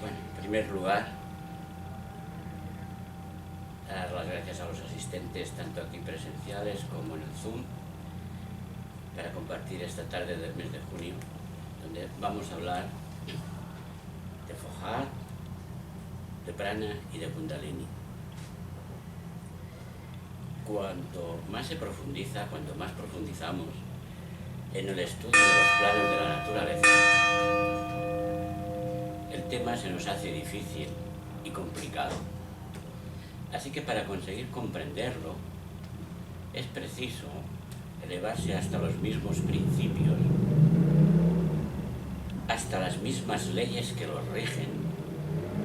Bueno, en primer lugar, dar las gracias a los asistentes, tanto aquí presenciales como en el Zoom, para compartir esta tarde del mes de junio, donde vamos a hablar de Fojar, de Prana y de Kundalini. Cuanto más se profundiza, cuanto más profundizamos en el estudio de los planos de la naturaleza, el tema se nos hace difícil y complicado. Así que para conseguir comprenderlo, es preciso elevarse hasta los mismos principios, hasta las mismas leyes que los rigen,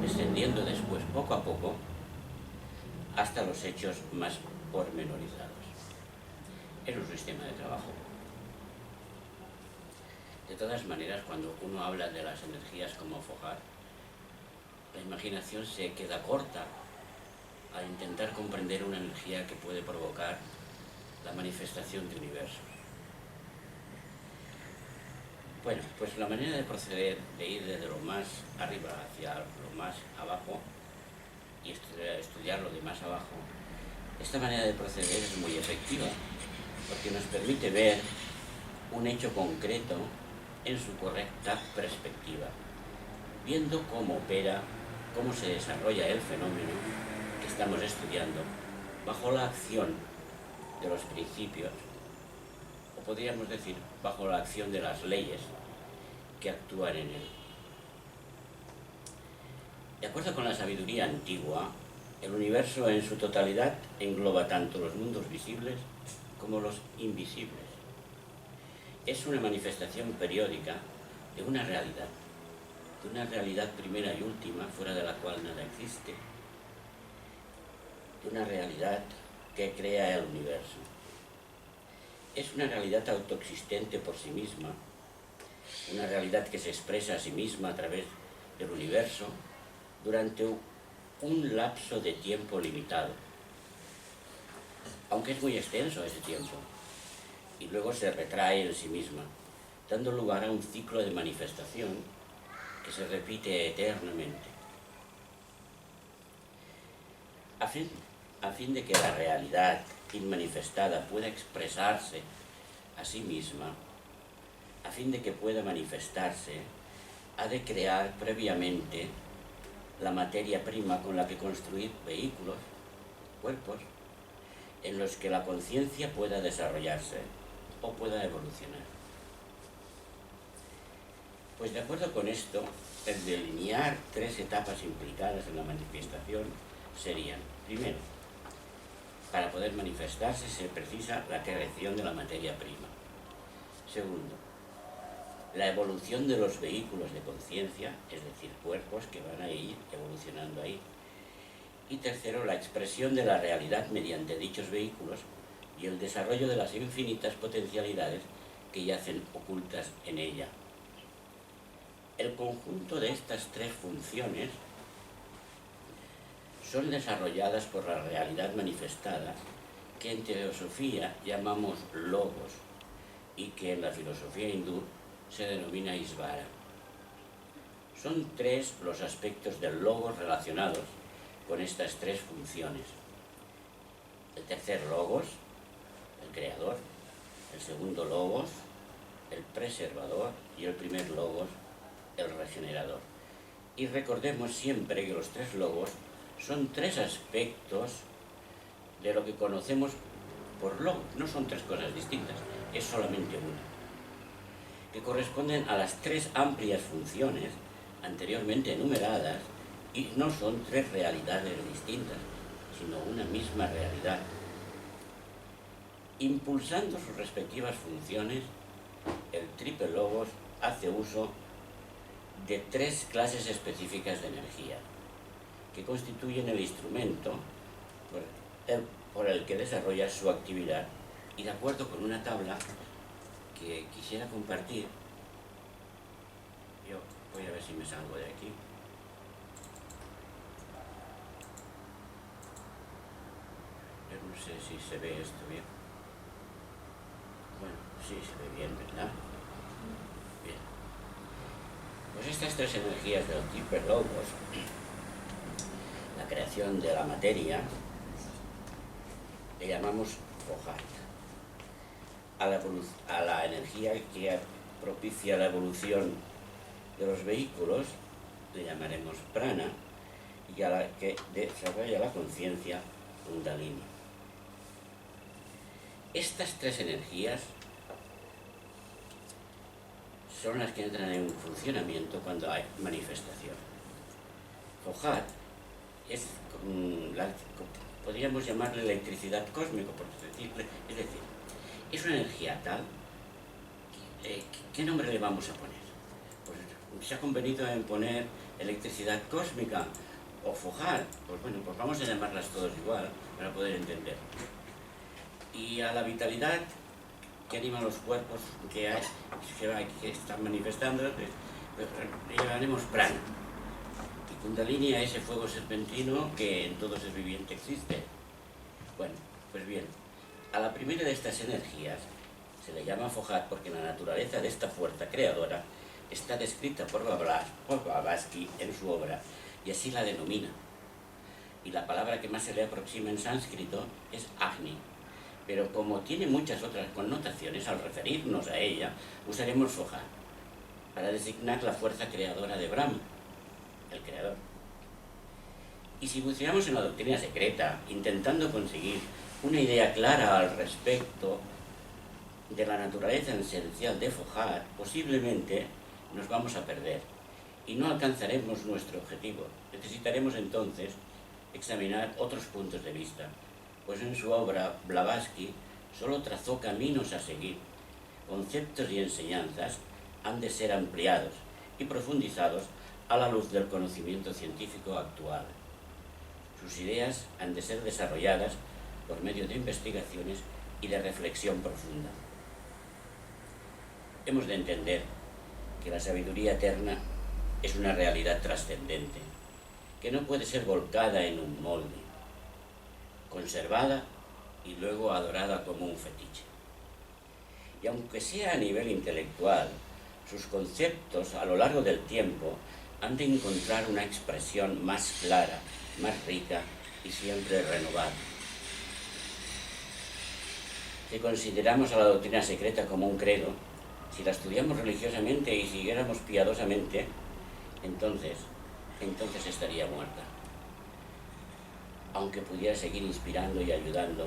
descendiendo después poco a poco hasta los hechos más pormenorizados. Es un sistema de trabajo. De todas maneras, cuando uno habla de las energías como Fojar, la imaginación se queda corta al intentar comprender una energía que puede provocar la manifestación de universos. Bueno, pues la manera de proceder, de ir desde lo más arriba hacia lo más abajo y estudiar lo de más abajo, esta manera de proceder es muy efectiva, porque nos permite ver un hecho concreto en su correcta perspectiva, viendo cómo opera, cómo se desarrolla el fenómeno que estamos estudiando bajo la acción de los principios, o podríamos decir bajo la acción de las leyes que actúan en él. De acuerdo con la sabiduría antigua, el universo en su totalidad engloba tanto los mundos visibles como los invisibles. Es una manifestación periódica de una realidad primera y última, fuera de la cual nada existe, de una realidad que crea el universo. Es una realidad autoexistente por sí misma, una realidad que se expresa a sí misma a través del universo durante un lapso de tiempo limitado, aunque es muy extenso ese tiempo, y luego se retrae en sí misma, dando lugar a un ciclo de manifestación que se repite eternamente. A fin de que la realidad inmanifestada pueda expresarse a sí misma, a fin de que pueda manifestarse, ha de crear previamente la materia prima con la que construir vehículos, cuerpos, en los que la conciencia pueda desarrollarse o pueda evolucionar. Pues de acuerdo con esto, el delinear tres etapas implicadas en la manifestación serían: primero, para poder manifestarse se precisa la creación de la materia prima. Segundo, la evolución de los vehículos de conciencia, es decir, cuerpos que van a ir evolucionando ahí. Y tercero, la expresión de la realidad mediante dichos vehículos y el desarrollo de las infinitas potencialidades que yacen ocultas en ella. El conjunto de estas tres funciones son desarrolladas por la realidad manifestada, que en teosofía llamamos logos y que en la filosofía hindú se denomina Isvara. Son tres los aspectos del logos relacionados con estas tres funciones. El tercer logos, el creador; el segundo logos, el preservador; y el primer logos, el regenerador. Y recordemos siempre que los tres logos son tres aspectos de lo que conocemos por logos. No son tres cosas distintas, es solamente una, que corresponden a las tres amplias funciones anteriormente enumeradas, y no son tres realidades distintas, sino una misma realidad. Impulsando sus respectivas funciones, el triple logos hace uso de tres clases específicas de energía, que constituyen el instrumento por el que desarrolla su actividad, y de acuerdo con una tabla que quisiera compartir, yo voy a ver si me salgo de aquí. Yo no sé si se ve esto bien. Bueno, sí se ve bien, ¿verdad? Bien. Pues Pues estas tres energías del hiperlogos, la creación de la materia, le llamamos Fohat. A la energía que propicia la evolución de los vehículos le llamaremos Prana, y a la que desarrolla la conciencia, Kundalini. Estas tres energías son las que entran en funcionamiento cuando hay manifestación. Fohat es, podríamos llamarle electricidad cósmica, por decirle, es decir, es una energía tal, ¿qué nombre le vamos a poner? Pues se ha convenido en poner electricidad cósmica o Fohat, pues bueno, pues vamos a llamarlas todos igual para poder entender. Y a la vitalidad que anima los cuerpos que están manifestando, pues le llamaremos Prana. Y Kundalini a ese fuego serpentino que en todo ser viviente existe. Bueno, pues bien, a la primera de estas energías se le llama Fohat porque la naturaleza de esta fuerza creadora está descrita por Blavatsky en su obra, y así la denomina. Y la palabra que más se le aproxima en sánscrito es Agni, pero como tiene muchas otras connotaciones, al referirnos a ella, usaremos Fohat para designar la fuerza creadora de Brahma, el creador. Y si buceamos en la doctrina secreta, intentando conseguir una idea clara al respecto de la naturaleza esencial de Fohat, posiblemente nos vamos a perder y no alcanzaremos nuestro objetivo. Necesitaremos entonces examinar otros puntos de vista, pues en su obra Blavatsky solo trazó caminos a seguir. Conceptos y enseñanzas han de ser ampliados y profundizados a la luz del conocimiento científico actual. Sus ideas han de ser desarrolladas por medio de investigaciones y de reflexión profunda. Hemos de entender que la sabiduría eterna es una realidad trascendente, que no puede ser volcada en un molde, conservada y luego adorada como un fetiche. Y aunque sea a nivel intelectual, sus conceptos a lo largo del tiempo han de encontrar una expresión más clara, más rica y siempre renovada. Si consideramos a la doctrina secreta como un credo, si la estudiamos religiosamente y siguiéramos piadosamente, entonces estaría muerta, aunque pudiera seguir inspirando y ayudando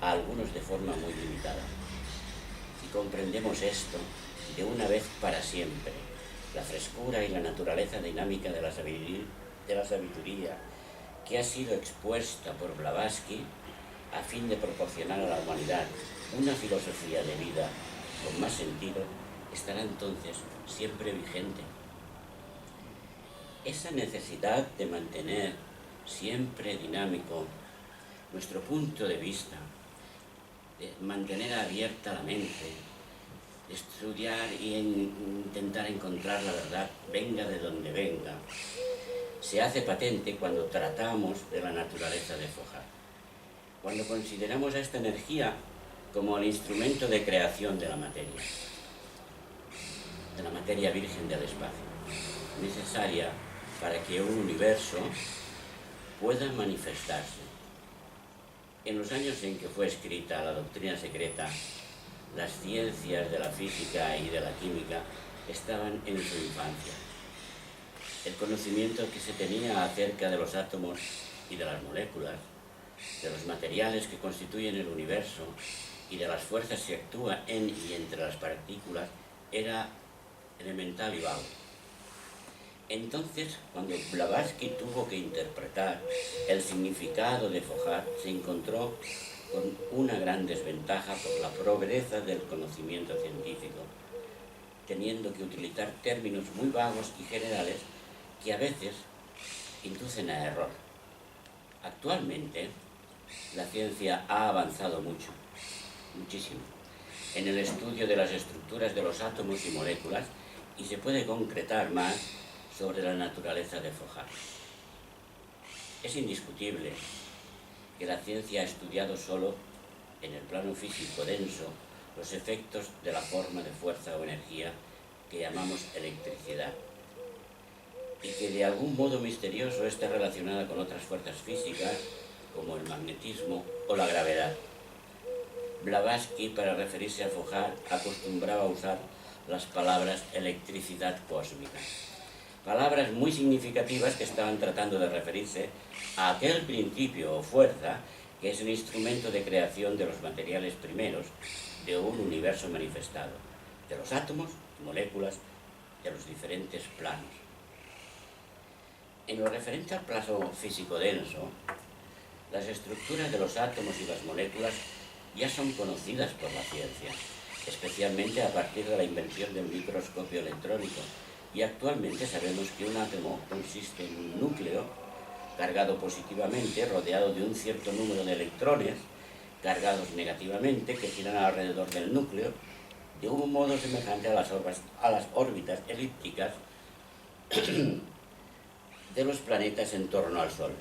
a algunos de forma muy limitada. Si comprendemos esto de una vez para siempre, la frescura y la naturaleza dinámica de la sabiduría que ha sido expuesta por Blavatsky a fin de proporcionar a la humanidad una filosofía de vida con más sentido, estará entonces siempre vigente. Esa necesidad de mantener siempre dinámico nuestro punto de vista, de mantener abierta la mente, de estudiar y intentar encontrar la verdad, venga de donde venga, se hace patente cuando tratamos de la naturaleza de Fohat, cuando consideramos a esta energía como el instrumento de creación de la materia virgen del espacio, necesaria para que un universo pueda manifestarse. En los años en que fue escrita la doctrina secreta, las ciencias de la física y de la química estaban en su infancia. El conocimiento que se tenía acerca de los átomos y de las moléculas, de los materiales que constituyen el universo y de las fuerzas que actúan en y entre las partículas era elemental y vago. Entonces, cuando Blavatsky tuvo que interpretar el significado de Fohat, se encontró con una gran desventaja por la pobreza del conocimiento científico, teniendo que utilizar términos muy vagos y generales que a veces inducen a error. Actualmente, la ciencia ha avanzado muchísimo, en el estudio de las estructuras de los átomos y moléculas, y se puede concretar más sobre la naturaleza de Fohat. Es indiscutible que la ciencia ha estudiado solo en el plano físico denso los efectos de la forma de fuerza o energía que llamamos electricidad, y que de algún modo misterioso está relacionada con otras fuerzas físicas, como el magnetismo o la gravedad. Blavatsky, para referirse a Foucault, acostumbraba a usar las palabras electricidad cósmica. Palabras muy significativas que estaban tratando de referirse a aquel principio o fuerza que es el instrumento de creación de los materiales primeros de un universo manifestado, de los átomos y moléculas de los diferentes planos. En lo referente al plano físico denso, las estructuras de los átomos y las moléculas ya son conocidas por la ciencia, especialmente a partir de la invención del microscopio electrónico, y actualmente sabemos que un átomo consiste en un núcleo cargado positivamente, rodeado de un cierto número de electrones cargados negativamente que giran alrededor del núcleo de un modo semejante a las órbitas elípticas de los planetas en torno al Sol.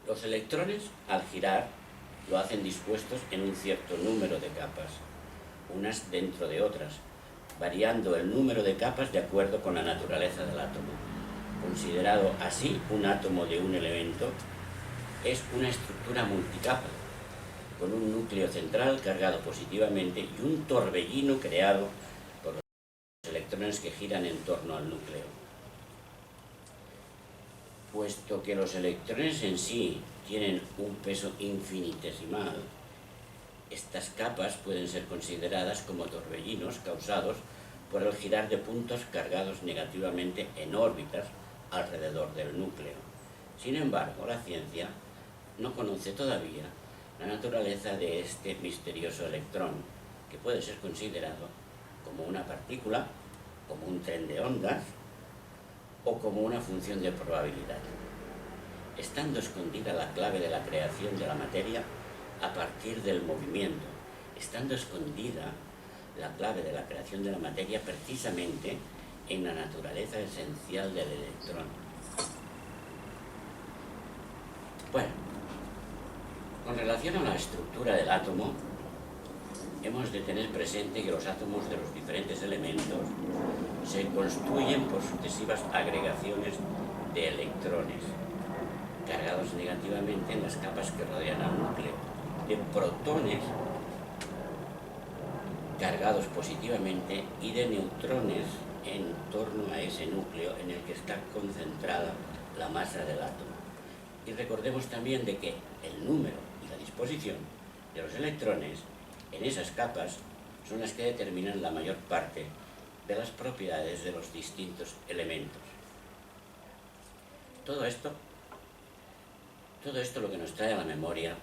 Los electrones, al girar, lo hacen dispuestos en un cierto número de capas, unas dentro de otras, variando el número de capas de acuerdo con la naturaleza del átomo. Considerado así, un átomo de un elemento es una estructura multicapa, con un núcleo central cargado positivamente y un torbellino creado por los electrones que giran en torno al núcleo. Puesto que los electrones en sí tienen un peso infinitesimal, estas capas pueden ser consideradas como torbellinos causados por el girar de puntos cargados negativamente en órbitas alrededor del núcleo. Sin embargo, la ciencia no conoce todavía la naturaleza de este misterioso electrón, que puede ser considerado como una partícula, como un tren de ondas o como una función de probabilidad, estando escondida la clave de la creación de la materia a partir del movimiento, estando escondida la clave de la creación de la materia precisamente en la naturaleza esencial del electrón. Bueno, con relación a la estructura del átomo, hemos de tener presente que los átomos de los diferentes elementos se construyen por sucesivas agregaciones de electrones cargados negativamente en las capas que rodean al núcleo, de protones cargados positivamente y de neutrones en torno a ese núcleo en el que está concentrada la masa del átomo. Y recordemos también de que el número y la disposición de los electrones en esas capas son las que determinan la mayor parte de las propiedades de los distintos elementos. Todo esto lo que nos trae a la memoria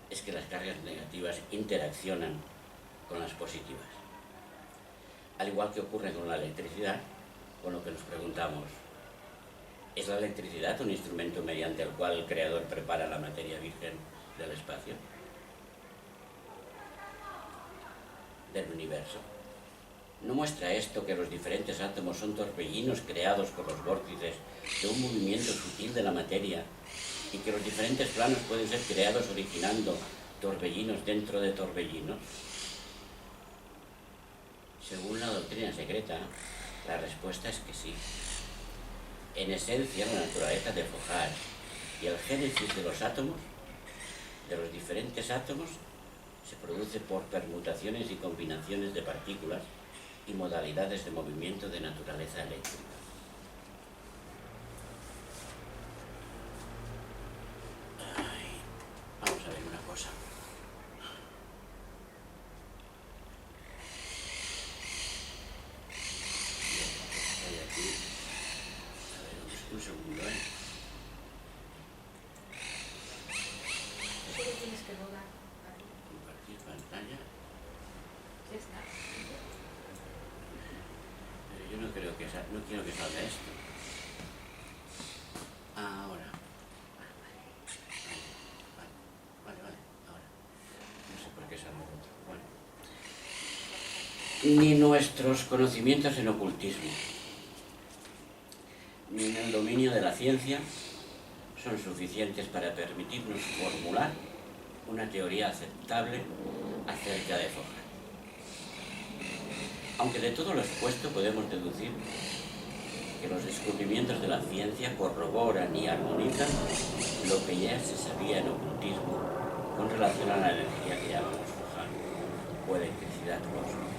es que las cargas negativas interaccionan con las positivas. Al igual que ocurre con la electricidad, con lo que nos preguntamos, ¿es la electricidad un instrumento mediante el cual el creador prepara la materia virgen del espacio, del universo? ¿No muestra esto que los diferentes átomos son torbellinos creados por los vórtices de un movimiento sutil de la materia y que los diferentes planos pueden ser creados originando torbellinos dentro de torbellinos? Según la doctrina secreta, la respuesta es que sí. En esencia, la naturaleza de Foucault y el génesis de los átomos, de los diferentes átomos, se produce por permutaciones y combinaciones de partículas y modalidades de movimiento de naturaleza eléctrica. Vamos a ver una cosa. Estoy aquí. A ver, un segundo, Solo tienes que rodar. Compartir pantalla. Ya está. Pero yo no quiero que salga esto. Ahora. Vale, ahora. No sé por qué sale otro. Bueno. Ni nuestros conocimientos en ocultismo, ni en el dominio de la ciencia son suficientes para permitirnos formular una teoría aceptable acerca de Foucault. Aunque de todo lo expuesto podemos deducir que los descubrimientos de la ciencia corroboran y armonizan lo que ya se sabía en ocultismo con relación a la energía que llamamos Fojar o electricidad cósmica.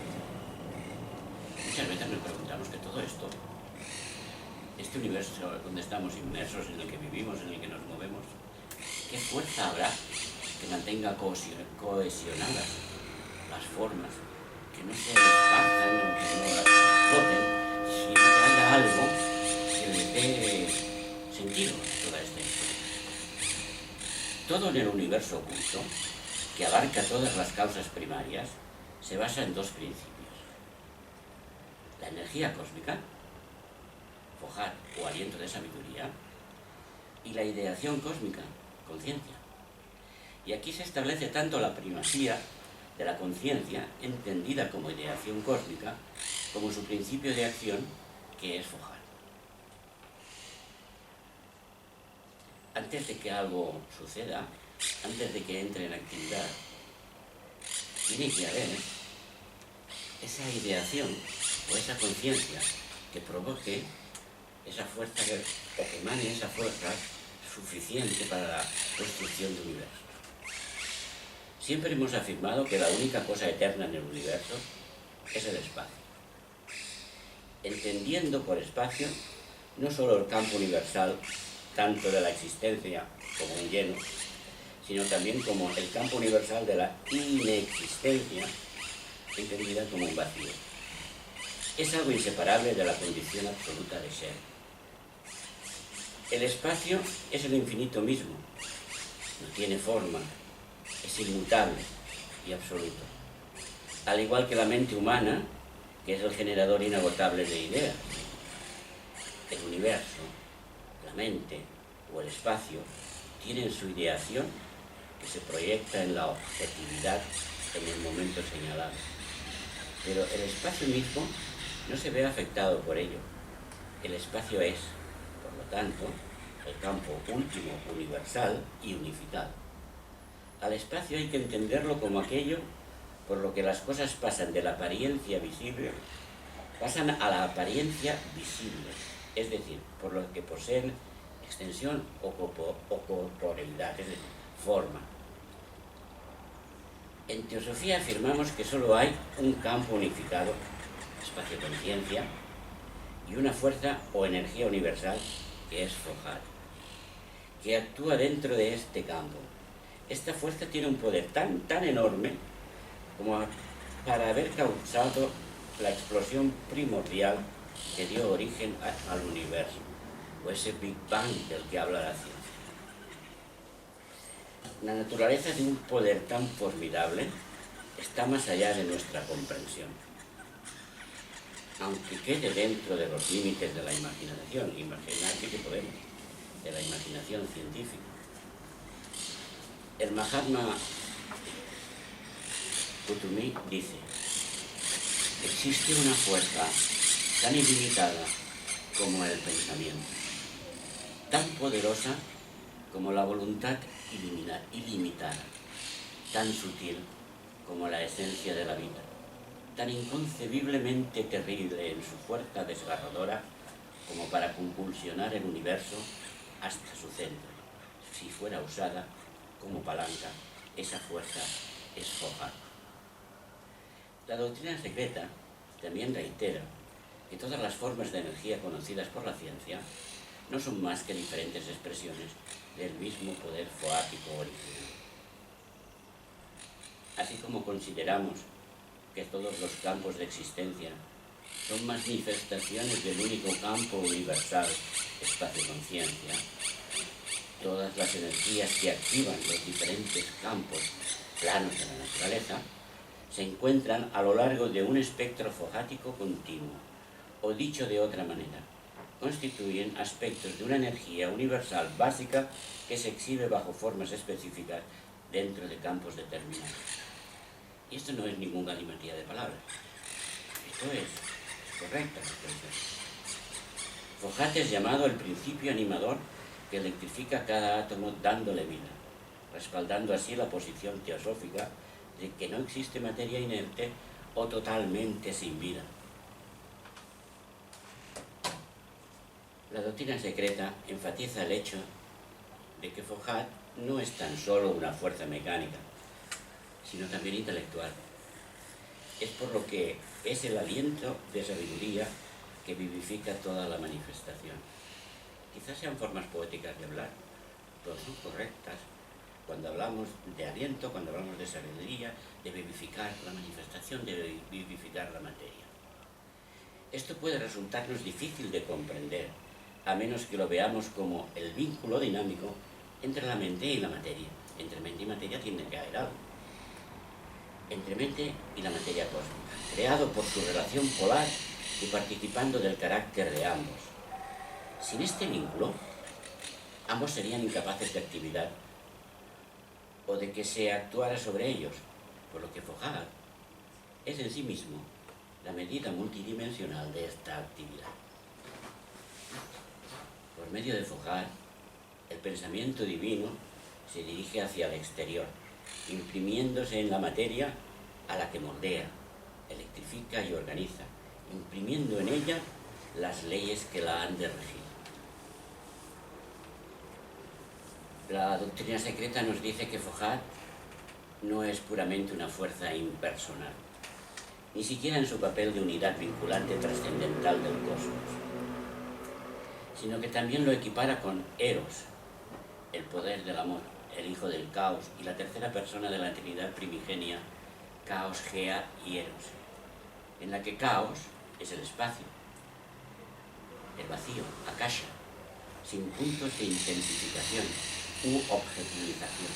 Muchas veces nos preguntamos que todo esto, este universo donde estamos inmersos, en el que vivimos, en el que nos movemos, ¿qué fuerza habrá que mantenga cohesionadas las formas, que no se despartan, que no las exploten, sino que haya algo que les dé sentido a toda esta historia? Todo en el universo oculto, que abarca todas las causas primarias, se basa en dos principios: la energía cósmica, Fojar o aliento de sabiduría, y la ideación cósmica, conciencia. Y aquí se establece tanto la primacía de la conciencia, entendida como ideación cósmica, como su principio de acción, que es Fojar. Antes de que algo suceda, antes de que entre en actividad, tiene que haber esa ideación o esa conciencia que provoque esa fuerza, o que emane esa fuerza suficiente para la construcción del universo. Siempre hemos afirmado que la única cosa eterna en el universo es el espacio, entendiendo por espacio no solo el campo universal, tanto de la existencia como un lleno, sino también como el campo universal de la inexistencia, entendida como un vacío. Es algo inseparable de la condición absoluta de ser. El espacio es el infinito mismo, no tiene forma, es inmutable y absoluto. Al igual que la mente humana, que es el generador inagotable de ideas. El universo, la mente o el espacio tienen su ideación que se proyecta en la objetividad en el momento señalado. Pero el espacio mismo no se ve afectado por ello. El espacio es, por lo tanto, el campo último, universal y unificado. Al espacio hay que entenderlo como aquello por lo que las cosas pasan de la apariencia visible, pasan a la apariencia visible, es decir, por lo que poseen extensión o corporeidad, es decir, forma. En teosofía afirmamos que solo hay un campo unificado, espacio-conciencia, y una fuerza o energía universal que es Fojar, que actúa dentro de este campo. Esta fuerza tiene un poder tan enorme como para haber causado la explosión primordial que dio origen al universo, o ese Big Bang del que habla la ciencia. La naturaleza de un poder tan formidable está más allá de nuestra comprensión, aunque quede dentro de los límites de la imaginación, imaginarse que podemos, de la imaginación científica. El Mahatma Gautam dice: existe una fuerza tan ilimitada como el pensamiento, tan poderosa como la voluntad ilimitada, tan sutil como la esencia de la vida, tan inconcebiblemente terrible en su fuerza desgarradora como para convulsionar el universo hasta su centro. Si fuera usada como palanca, esa fuerza es Fojar. La doctrina secreta también reitera que todas las formas de energía conocidas por la ciencia no son más que diferentes expresiones del mismo poder foático original. Así como consideramos que todos los campos de existencia son manifestaciones del único campo universal, espacio-conciencia, todas las energías que activan los diferentes campos planos de la naturaleza se encuentran a lo largo de un espectro fojático continuo, o dicho de otra manera, constituyen aspectos de una energía universal básica que se exhibe bajo formas específicas dentro de campos determinados. Y esto no es ninguna galimatías de palabras, esto es correcto. Fojar es llamado el principio animador que electrifica cada átomo dándole vida, respaldando así la posición teosófica de que no existe materia inerte o totalmente sin vida. La doctrina secreta enfatiza el hecho de que Foucault no es tan solo una fuerza mecánica, sino también intelectual. Es por lo que es el aliento de sabiduría que vivifica toda la manifestación. Quizás sean formas poéticas de hablar, pero son correctas cuando hablamos de aliento, cuando hablamos de sabiduría, de vivificar la manifestación, de vivificar la materia. Esto puede resultarnos difícil de comprender, a menos que lo veamos como el vínculo dinámico entre la mente y la materia. Entre mente y materia tiene que haber algo. Entre mente y la materia cósmica, creado por su relación polar y participando del carácter de ambos. Sin este vínculo, ambos serían incapaces de actividad o de que se actuara sobre ellos, por lo que Foucault es en sí mismo la medida multidimensional de esta actividad. Por medio de Foucault, el pensamiento divino se dirige hacia el exterior, imprimiéndose en la materia a la que moldea, electrifica y organiza, imprimiendo en ella las leyes que la han de regir. La doctrina secreta nos dice que Foucault no es puramente una fuerza impersonal, ni siquiera en su papel de unidad vinculante trascendental del cosmos, sino que también lo equipara con Eros, el poder del amor, el hijo del caos y la tercera persona de la Trinidad primigenia, Caos, Gea y Eros, en la que Caos es el espacio, el vacío, Akasha, sin puntos de intensificación u objetivización,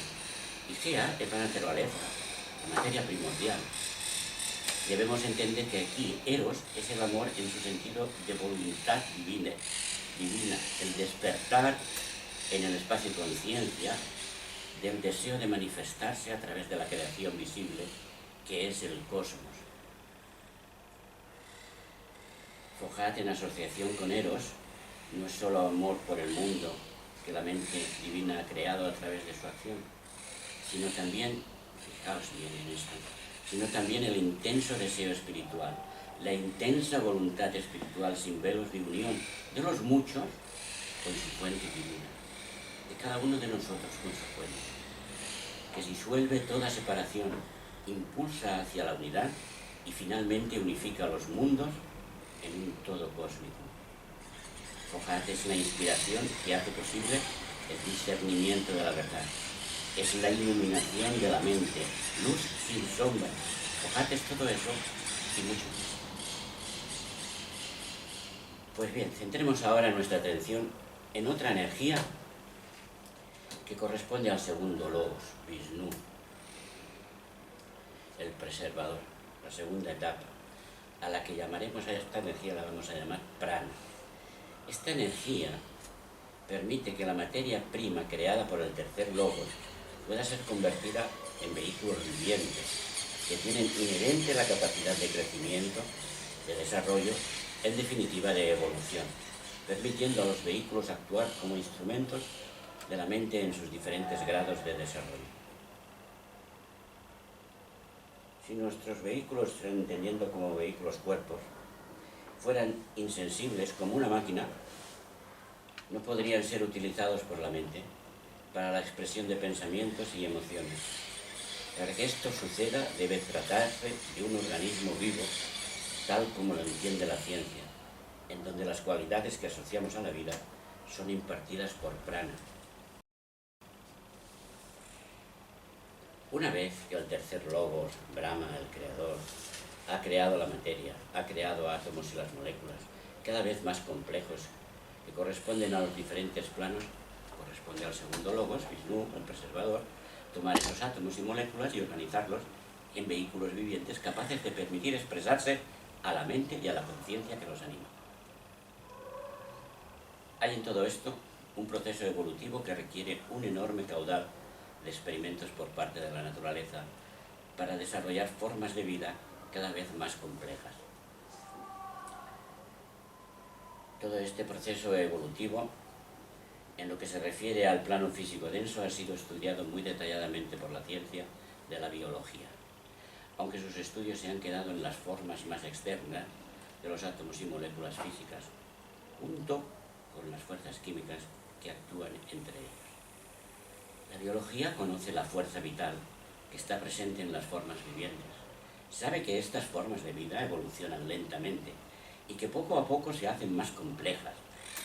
y Gea es la naturaleza, la materia primordial. Debemos entender que aquí Eros es el amor en su sentido de voluntad divina, el despertar en el espacio conciencia del deseo de manifestarse a través de la creación visible que es el cosmos. Foucault, en asociación con Eros, no es solo amor por el mundo que la mente divina ha creado a través de su acción, sino también, fijaos bien en esto, sino también el intenso deseo espiritual, la intensa voluntad espiritual sin velos de unión de los muchos con su fuente divina, de cada uno de nosotros con su fuente, que disuelve toda separación, impulsa hacia la unidad y finalmente unifica los mundos en un todo cósmico. Foucault es la inspiración que hace posible el discernimiento de la verdad. Es la iluminación de la mente, luz sin sombra. Foucault es todo eso y mucho más. Pues bien, centremos ahora nuestra atención en otra energía que corresponde al segundo logos, Vishnu, el preservador, la segunda etapa, a la que llamaremos a esta energía, la vamos a llamar prana. Esta energía permite que la materia prima creada por el tercer logos pueda ser convertida en vehículos vivientes que tienen inherente la capacidad de crecimiento, de desarrollo, en definitiva de evolución, permitiendo a los vehículos actuar como instrumentos de la mente en sus diferentes grados de desarrollo. Si nuestros vehículos, entendiendo como vehículos cuerpos, fueran insensibles como una máquina, no podrían ser utilizados por la mente para la expresión de pensamientos y emociones. Para que esto suceda debe tratarse de un organismo vivo, tal como lo entiende la ciencia, en donde las cualidades que asociamos a la vida son impartidas por prana. Una vez que el tercer logos, Brahma, el creador, ha creado la materia, ha creado átomos y las moléculas, cada vez más complejos, que corresponden a los diferentes planos, corresponde al segundo logos, Vishnu, el preservador, tomar esos átomos y moléculas y organizarlos en vehículos vivientes capaces de permitir expresarse a la mente y a la conciencia que los anima. Hay en todo esto un proceso evolutivo que requiere un enorme caudal de experimentos por parte de la naturaleza para desarrollar formas de vida cada vez más complejas. Todo este proceso evolutivo, en lo que se refiere al plano físico denso, ha sido estudiado muy detalladamente por la ciencia de la biología. aunque sus estudios se han quedado en las formas más externas de los átomos y moléculas físicas, junto con las fuerzas químicas que actúan entre ellos. La biología conoce la fuerza vital que está presente en las formas vivientes. Sabe que estas formas de vida evolucionan lentamente y que poco a poco se hacen más complejas,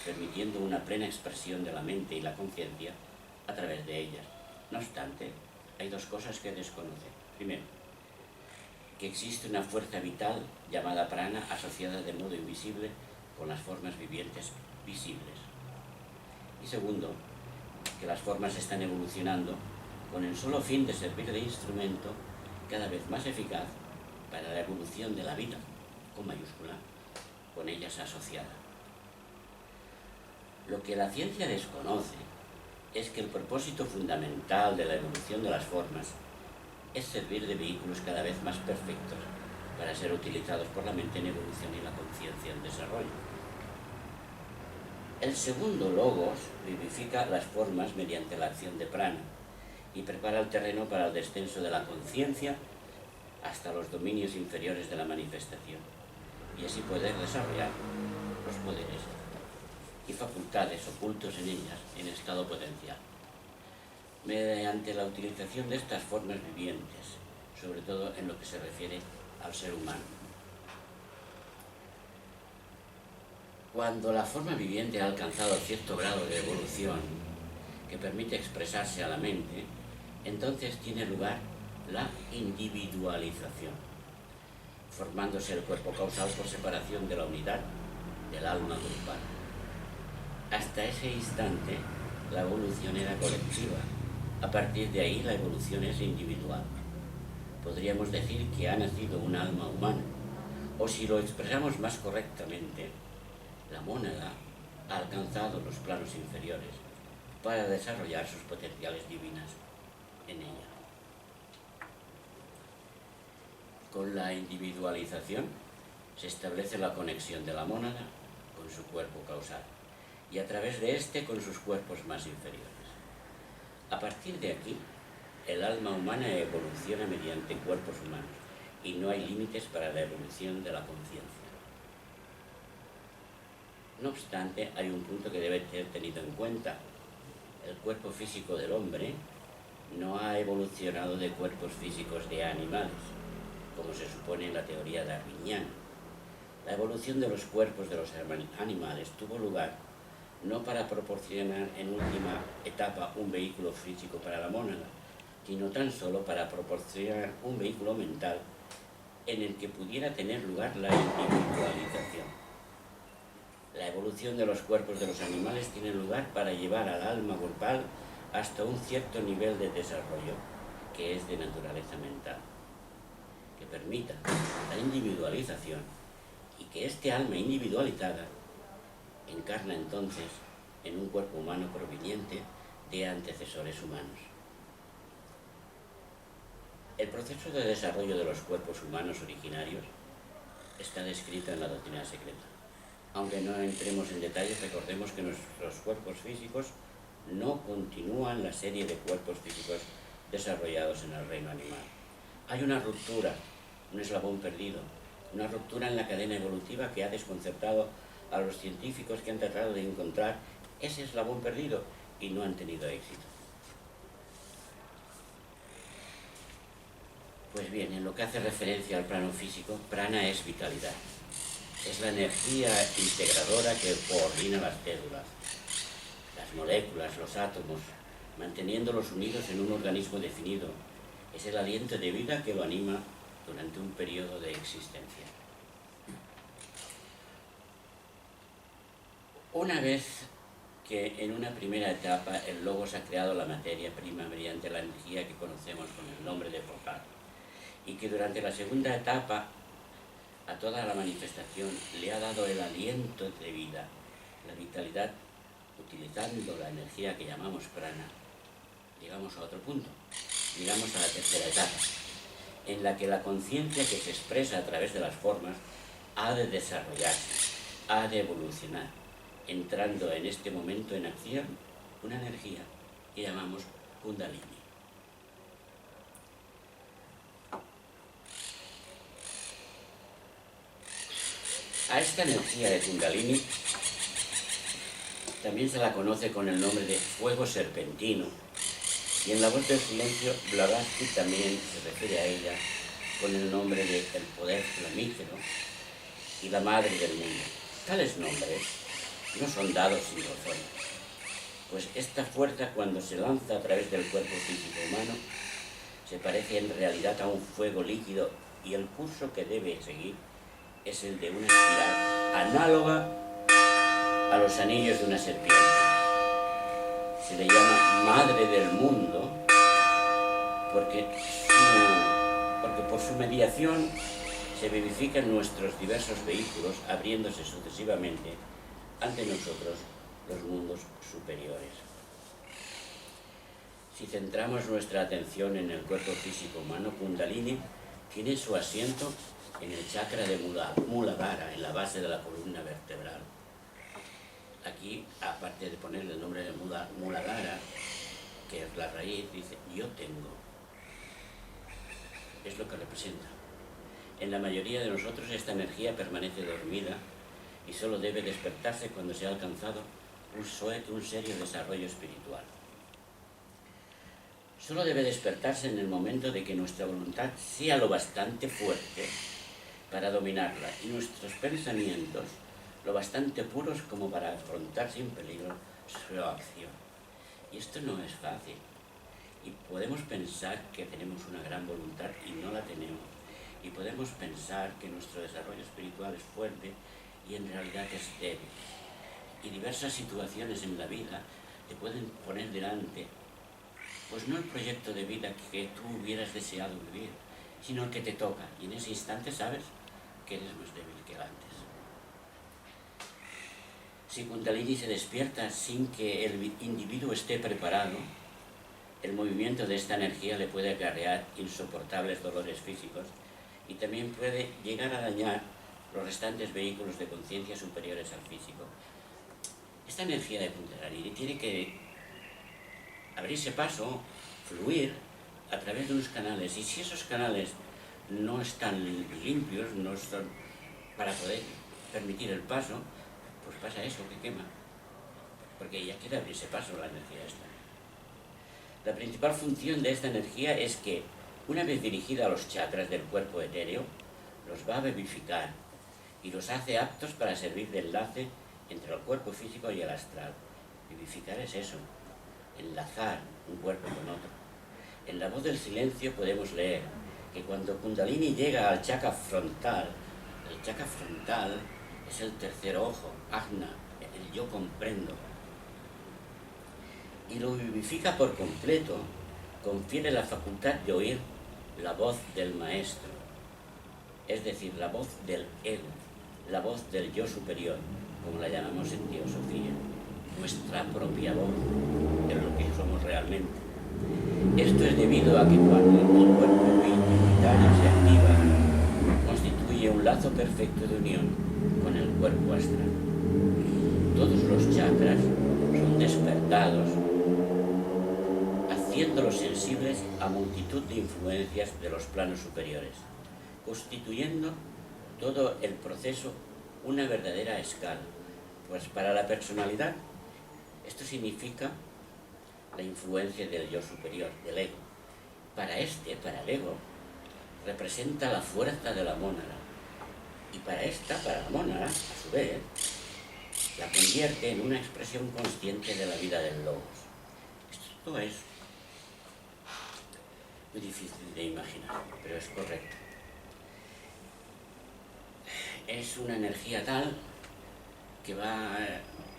permitiendo una plena expresión de la mente y la conciencia a través de ellas. No obstante, hay dos cosas que desconoce. Primero, que existe una fuerza vital llamada prana asociada de modo invisible con las formas vivientes visibles. Y segundo, que las formas están evolucionando con el solo fin de servir de instrumento cada vez más eficaz para la evolución de la vida, con mayúscula, con ellas asociada. Lo que la ciencia desconoce es que el propósito fundamental de la evolución de las formas es servir de vehículos cada vez más perfectos para ser utilizados por la mente en evolución y la conciencia en desarrollo. El segundo logos vivifica las formas mediante la acción de prana y prepara el terreno para el descenso de la conciencia hasta los dominios inferiores de la manifestación, y así poder desarrollar los poderes y facultades ocultos en ellas en estado potencial, mediante la utilización de estas formas vivientes, sobre todo en lo que se refiere al ser humano. Cuando la forma viviente ha alcanzado cierto grado de evolución que permite expresarse a la mente, entonces tiene lugar la individualización, formándose el cuerpo causal por separación de la unidad del alma grupal. Hasta ese instante, la evolución era colectiva. A partir de ahí, la evolución es individual. Podríamos decir que ha nacido un alma humana, o si lo expresamos más correctamente, la mónada ha alcanzado los planos inferiores para desarrollar sus potenciales divinas en ella. Con la individualización se establece la conexión de la mónada con su cuerpo causal y a través de este con sus cuerpos más inferiores. A partir de aquí, el alma humana evoluciona mediante cuerpos humanos y no hay límites para la evolución de la conciencia. No obstante, hay un punto que debe ser tenido en cuenta. El cuerpo físico del hombre no ha evolucionado de cuerpos físicos de animales, como se supone en la teoría darwiniana. La evolución de los cuerpos de los animales tuvo lugar no para proporcionar en última etapa un vehículo físico para la mónada, sino tan solo para proporcionar un vehículo mental en el que pudiera tener lugar la individualización. La evolución de los cuerpos de los animales tiene lugar para llevar al alma grupal hasta un cierto nivel de desarrollo, que es de naturaleza mental, que permita la individualización y que este alma individualizada encarna entonces en un cuerpo humano proveniente de antecesores humanos. El proceso de desarrollo de los cuerpos humanos originarios está descrito en la doctrina secreta. Aunque no entremos en detalles, recordemos que nuestros cuerpos físicos no continúan la serie de cuerpos físicos desarrollados en el reino animal. Hay una ruptura, un eslabón perdido, una ruptura en la cadena evolutiva que ha desconcertado a los científicos que han tratado de encontrar ese eslabón perdido y no han tenido éxito. Pues bien, en lo que hace referencia al plano físico, prana es vitalidad. Es la energía integradora que coordina las células, las moléculas, los átomos, manteniéndolos unidos en un organismo definido. Es el aliento de vida que lo anima durante un periodo de existencia. Una vez que en una primera etapa el logos ha creado la materia prima mediante la energía que conocemos con el nombre de Focal, y que durante la segunda etapa a toda la manifestación le ha dado el aliento de vida, la vitalidad, utilizando la energía que llamamos prana, llegamos a otro punto, llegamos a la tercera etapa, en la que la conciencia que se expresa a través de las formas ha de desarrollarse, ha de evolucionar, entrando en este momento en acción una energía que llamamos Kundalini. A esta energía de Kundalini también se la conoce con el nombre de fuego serpentino, y en La Voz del Silencio Blavatsky también se refiere a ella con el nombre de el poder flamígero y la madre del mundo. Tales nombres no son dados sin razón, pues esta fuerza, cuando se lanza a través del cuerpo físico humano, se parece en realidad a un fuego líquido, y el curso que debe seguir es el de una espiral análoga a los anillos de una serpiente. Se le llama madre del mundo porque por su mediación se vivifican nuestros diversos vehículos, abriéndose sucesivamente ante nosotros los mundos superiores. Si centramos nuestra atención en el cuerpo físico humano, Kundalini tiene su asiento en el chakra de Muladhara, en la base de la columna vertebral. Aquí, aparte de ponerle el nombre de Muladhara, que es la raíz, dice yo tengo. Es lo que representa. En la mayoría de nosotros esta energía permanece dormida y solo debe despertarse cuando se ha alcanzado un serio desarrollo espiritual. Solo debe despertarse en el momento de que nuestra voluntad sea lo bastante fuerte para dominarla y nuestros pensamientos lo bastante puros como para afrontar sin peligro su acción. Y esto no es fácil. Y podemos pensar que tenemos una gran voluntad y no la tenemos. Y podemos pensar que nuestro desarrollo espiritual es fuerte y en realidad es débil. Y diversas situaciones en la vida te pueden poner delante, pues no el proyecto de vida que tú hubieras deseado vivir, sino el que te toca. Y en ese instante sabes que eres más débil que antes. Si Kundalini se despierta sin que el individuo esté preparado, el movimiento de esta energía le puede acarrear insoportables dolores físicos y también puede llegar a dañar los restantes vehículos de conciencia superiores al físico. Esta energía de Kundalini tiene que abrirse paso, fluir a través de unos canales, y si esos canales no están limpios, no son para poder permitir el paso, pues pasa eso, que quema, porque ya quiere abrirse paso la energía esta. La principal función de esta energía es que, una vez dirigida a los chakras del cuerpo etéreo, los va a vivificar y los hace aptos para servir de enlace entre el cuerpo físico y el astral. Vivificar es eso, enlazar un cuerpo con otro. En La Voz del Silencio podemos leer que cuando Kundalini llega al chakra frontal, el chakra frontal es el tercer ojo, Ajna, el yo comprendo, y lo vivifica por completo, confiere la facultad de oír la voz del maestro, es decir, la voz del ego, la voz del yo superior, como la llamamos en teosofía, nuestra propia voz de lo que somos realmente. Esto es debido a que cuando el cuerpo vitalitario se activa, constituye un lazo perfecto de unión con el cuerpo astral. Todos los chakras son despertados, haciéndolos sensibles a multitud de influencias de los planos superiores, constituyendo todo el proceso una verdadera escala. Pues para la personalidad, esto significa la influencia del yo superior, del ego. Para el ego, representa la fuerza de la mónada. Y para la mónada, a su vez, la convierte en una expresión consciente de la vida del logos. Esto es muy difícil de imaginar, pero es correcto. Es una energía tal que va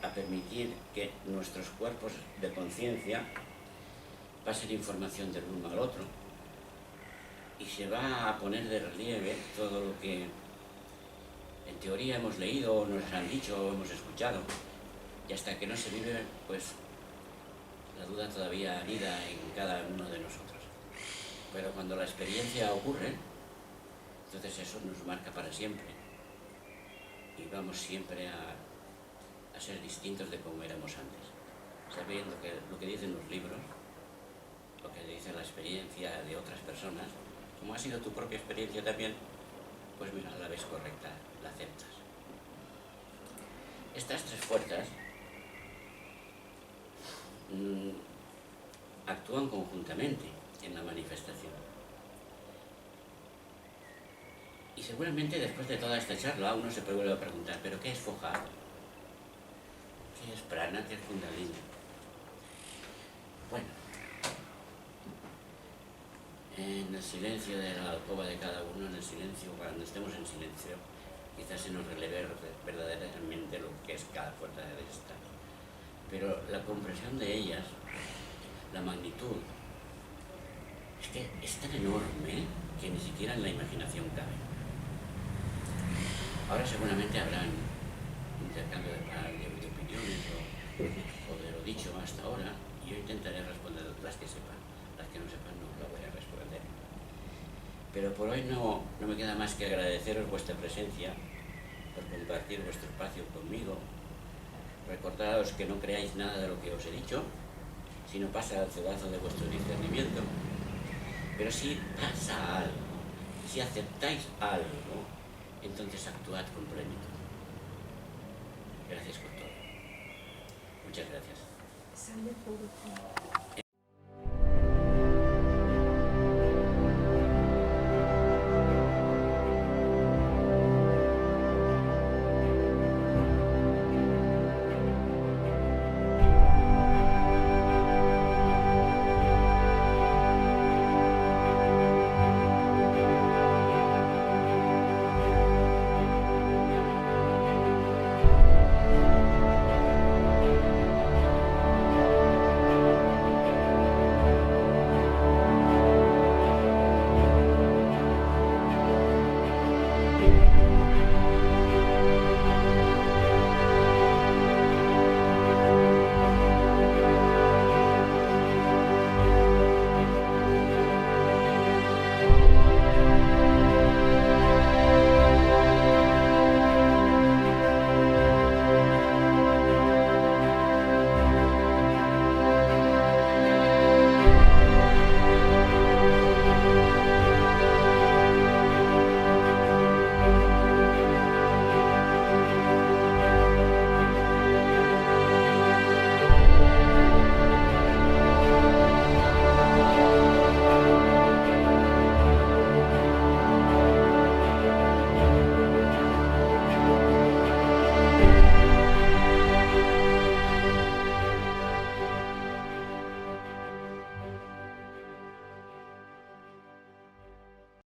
a permitir que nuestros cuerpos de conciencia pasen información del uno al otro y se va a poner de relieve todo lo que en teoría hemos leído, o nos han dicho o hemos escuchado, y hasta que no se vive, pues la duda todavía anida en cada uno de nosotros. Pero cuando la experiencia ocurre, entonces eso nos marca para siempre y vamos siempre a ser distintos de como éramos antes, sabiendo que lo que dicen los libros, lo que dice la experiencia de otras personas, como ha sido tu propia experiencia también, pues mira, la ves correcta, la aceptas. Estas tres fuerzas actúan conjuntamente en la manifestación. Y seguramente después de toda esta charla uno se vuelve a preguntar, ¿pero qué es Foja? ¿Qué es Prana? ¿Qué es Kundalini? Bueno, en el silencio de la alcoba de cada uno, en el silencio, cuando estemos en silencio, quizás se nos releve verdaderamente lo que es cada fuerza de estas. Pero la comprensión de ellas, la magnitud, es que es tan enorme que ni siquiera en la imaginación cabe. Ahora seguramente habrán intercambio de opiniones o de lo dicho hasta ahora, y yo intentaré responder las que sepan. Las que no sepan no las voy a responder. Pero por hoy no me queda más que agradeceros vuestra presencia, por compartir vuestro espacio conmigo. Recordaros que no creáis nada de lo que os he dicho, sino pasa al cedazo de vuestro discernimiento. Pero si pasa algo, si aceptáis algo, entonces actuad con plenitud. Gracias por todo. Muchas gracias. Sale por